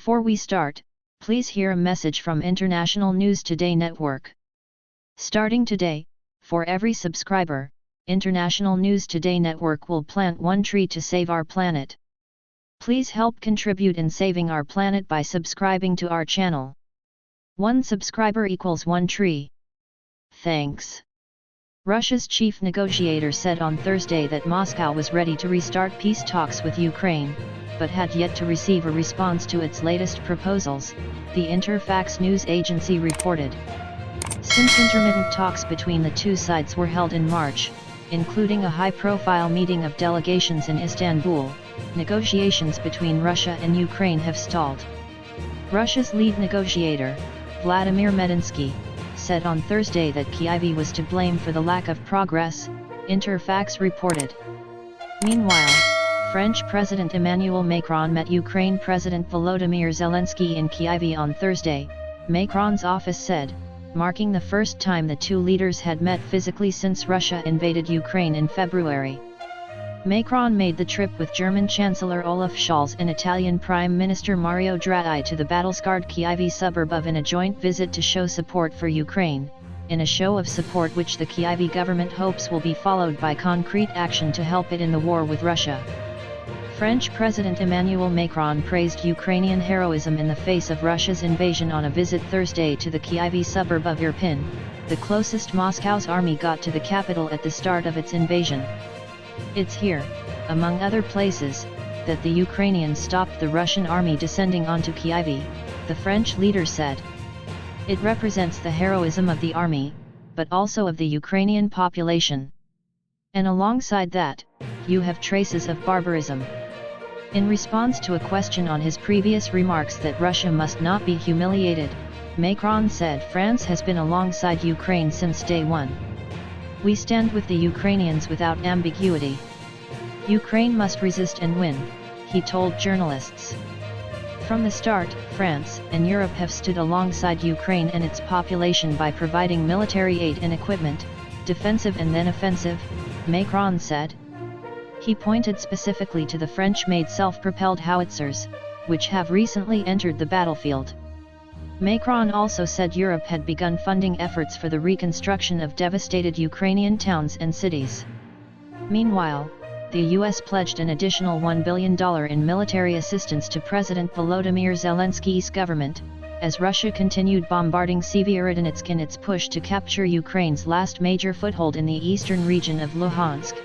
Before we start, please hear a message from International News Today Network. Starting today, for every subscriber, International News Today Network will plant one tree to save our planet. Please help contribute in saving our planet by subscribing to our channel. One subscriber equals one tree. Thanks. Russia's chief negotiator said on Thursday that Moscow was ready to restart peace talks with Ukraine, but had yet to receive a response to its latest proposals, the Interfax news agency reported. Since intermittent talks between the two sides were held in March, including a high-profile meeting of delegations in Istanbul, negotiations between Russia and Ukraine have stalled. Russia's lead negotiator, Vladimir Medinsky, said on Thursday that Kyiv was to blame for the lack of progress, Interfax reported. Meanwhile, French President Emmanuel Macron met Ukraine President Volodymyr Zelensky in Kyiv on Thursday, Macron's office said, marking the first time the two leaders had met physically since Russia invaded Ukraine in February. Macron made the trip with German Chancellor Olaf Scholz and Italian Prime Minister Mario Draghi to the battle-scarred Kyiv suburb in a joint visit to show support for Ukraine, in a show of support which the Kyiv government hopes will be followed by concrete action to help it in the war with Russia. French President Emmanuel Macron praised Ukrainian heroism in the face of Russia's invasion on a visit Thursday to the Kyiv suburb of Irpin, the closest Moscow's army got to the capital at the start of its invasion. It's here, among other places, that the Ukrainians stopped the Russian army descending onto Kyiv, the French leader said. It represents the heroism of the army, but also of the Ukrainian population. And alongside that, you have traces of barbarism. In response to a question on his previous remarks that Russia must not be humiliated, Macron said France has been alongside Ukraine since day one. We stand with the Ukrainians without ambiguity. Ukraine must resist and win, he told journalists. From the start, France and Europe have stood alongside Ukraine and its population by providing military aid and equipment, defensive and then offensive, Macron said. He pointed specifically to the French-made self-propelled howitzers, which have recently entered the battlefield. Macron also said Europe had begun funding efforts for the reconstruction of devastated Ukrainian towns and cities. Meanwhile, the US pledged an additional $1 billion in military assistance to President Volodymyr Zelensky's government, as Russia continued bombarding Severodonetsk in its push to capture Ukraine's last major foothold in the eastern region of Luhansk.